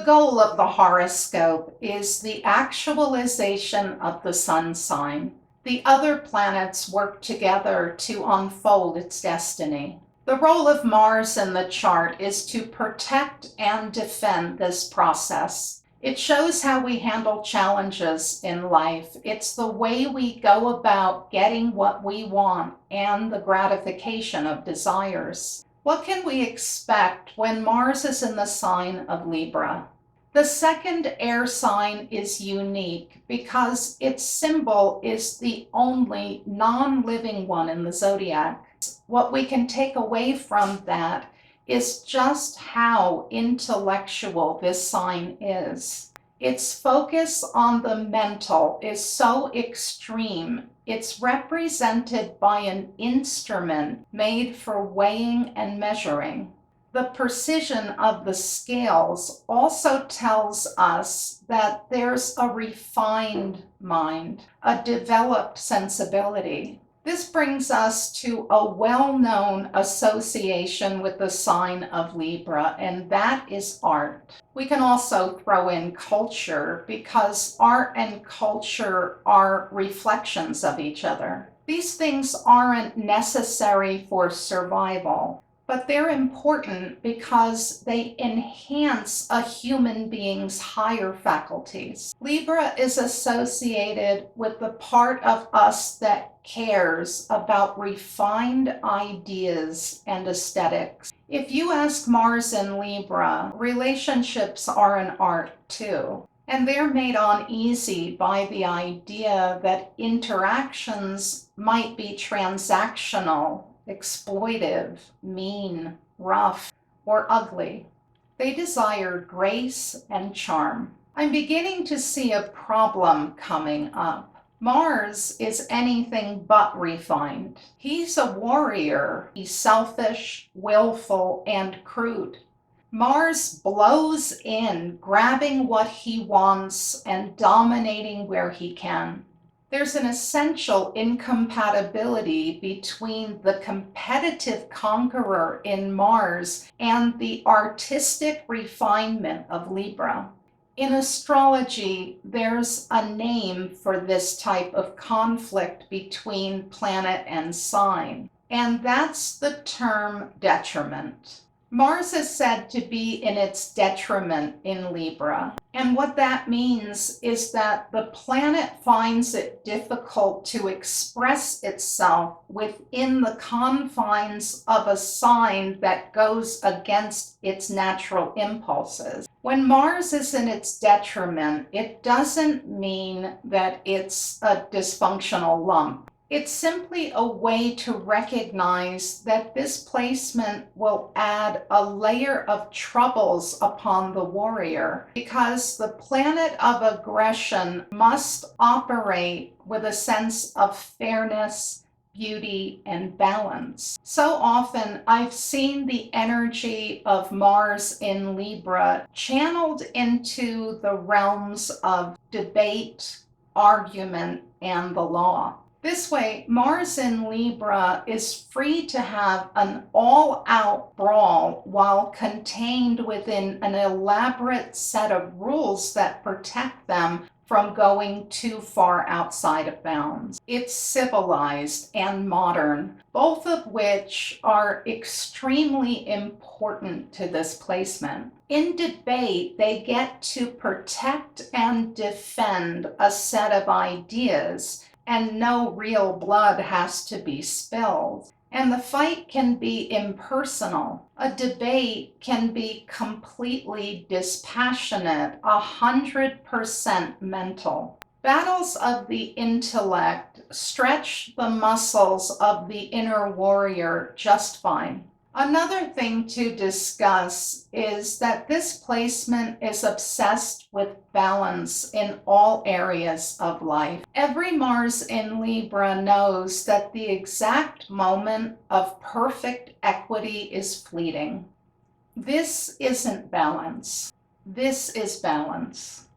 goal of the horoscope is the actualization of the sun sign. The other planets work together to unfold its destiny. The role of Mars in the chart is to protect and defend this process. It shows how we handle challenges in life. It's the way we go about getting what we want and the gratification of desires. What can we expect when Mars is in the sign of Libra? The second air sign is unique because its symbol is the only non-living one in the zodiac. What we can take away from that is just how intellectual this sign is. Its focus on the mental is so extreme. It's represented by an instrument made for weighing and measuring. The precision of the scales also tells us that there's a refined mind, a developed sensibility. This brings us to a well-known association with the sign of Libra, and that is art. We can also throw in culture because art and culture are reflections of each other. These things aren't necessary for survival, but they're important because they enhance a human being's higher faculties. Libra is associated with the part of us that cares about refined ideas and aesthetics. If you ask Mars in Libra, relationships are an art too. And they're made uneasy by the idea that interactions might be transactional, exploitive, mean, rough, or ugly. They desire grace and charm. I'm beginning to see a problem coming up. Mars is anything but refined. He's a warrior. He's selfish, willful, and crude. Mars blows in, grabbing what he wants and dominating where he can. There's an essential incompatibility between the competitive conqueror in Mars and the artistic refinement of Libra. In astrology, there's a name for this type of conflict between planet and sign, and that's the term detriment. Mars is said to be in its detriment in Libra, and what that means is that the planet finds it difficult to express itself within the confines of a sign that goes against its natural impulses. When Mars is in its detriment, it doesn't mean that it's a dysfunctional lump. It's simply a way to recognize that this placement will add a layer of troubles upon the warrior because the planet of aggression must operate with a sense of fairness, beauty, and balance. So often I've seen the energy of Mars in Libra channeled into the realms of debate, argument, and the law. This way, Mars in Libra is free to have an all-out brawl while contained within an elaborate set of rules that protect them from going too far outside of bounds. It's civilized and modern, both of which are extremely important to this placement. In debate, they get to protect and defend a set of ideas, and no real blood has to be spilled. And the fight can be impersonal. A debate can be completely dispassionate, 100% mental. Battles of the intellect stretch the muscles of the inner warrior just fine. Another thing to discuss is that this placement is obsessed with balance in all areas of life. Every Mars in Libra knows that the exact moment of perfect equity is fleeting. This isn't balance. This is balance.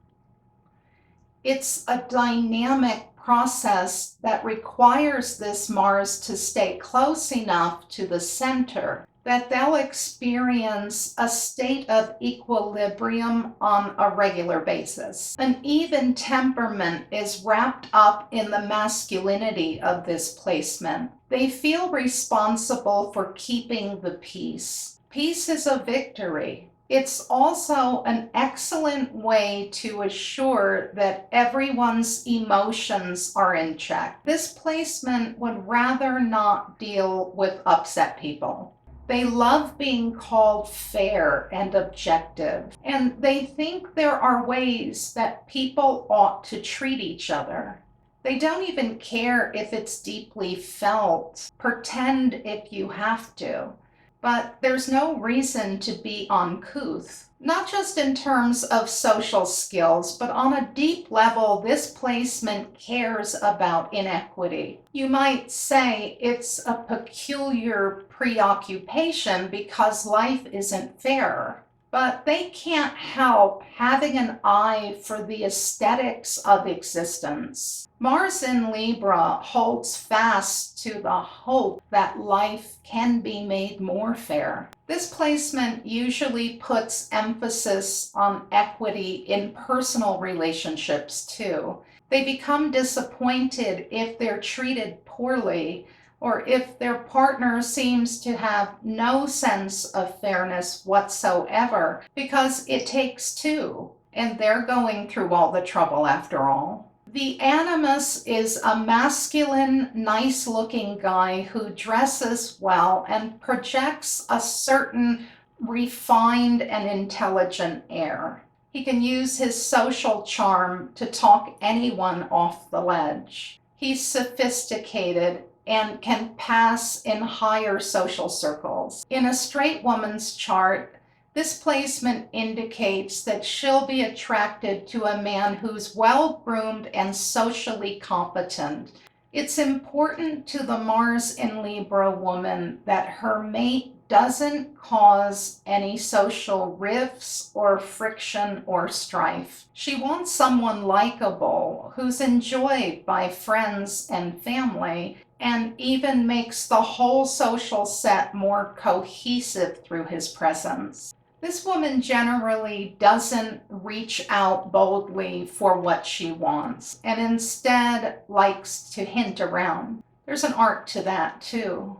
It's a dynamic process that requires this Mars to stay close enough to the center that they'll experience a state of equilibrium on a regular basis. An even temperament is wrapped up in the masculinity of this placement. They feel responsible for keeping the peace. Peace is a victory. It's also an excellent way to assure that everyone's emotions are in check. This placement would rather not deal with upset people. They love being called fair and objective, and they think there are ways that people ought to treat each other. They don't even care if it's deeply felt. Pretend if you have to. But there's no reason to be uncouth. Not just in terms of social skills, but on a deep level, this placement cares about inequity. You might say it's a peculiar preoccupation because life isn't fair. But they can't help having an eye for the aesthetics of existence. Mars in Libra holds fast to the hope that life can be made more fair. This placement usually puts emphasis on equity in personal relationships too. They become disappointed if they're treated poorly, or if their partner seems to have no sense of fairness whatsoever, because it takes two, and they're going through all the trouble after all. The animus is a masculine, nice-looking guy who dresses well and projects a certain refined and intelligent air. He can use his social charm to talk anyone off the ledge. He's sophisticated and can pass in higher social circles. In a straight woman's chart, this placement indicates that she'll be attracted to a man who's well-groomed and socially competent. It's important to the Mars in Libra woman that her mate doesn't cause any social rifts or friction or strife. She wants someone likable, who's enjoyed by friends and family, and even makes the whole social set more cohesive through his presence. This woman generally doesn't reach out boldly for what she wants, and instead likes to hint around. There's an art to that too.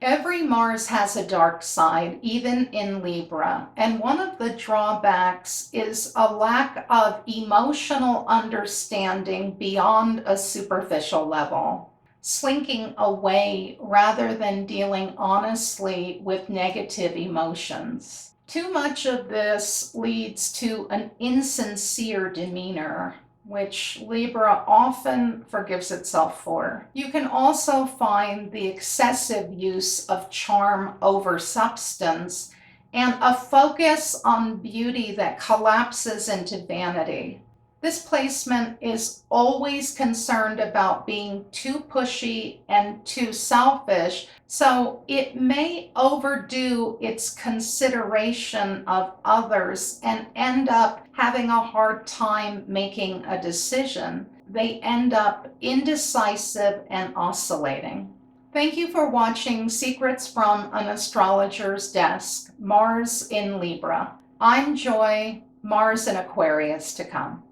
Every Mars has a dark side, even in Libra, and one of the drawbacks is a lack of emotional understanding beyond a superficial level, slinking away rather than dealing honestly with negative emotions. Too much of this leads to an insincere demeanor, which Libra often forgives itself for. You can also find the excessive use of charm over substance and a focus on beauty that collapses into vanity. This placement is always concerned about being too pushy and too selfish, so it may overdo its consideration of others and end up having a hard time making a decision. They end up indecisive and oscillating. Thank you for watching Secrets from an Astrologer's Desk, Mars in Libra. I'm Joy, Mars in Aquarius to come.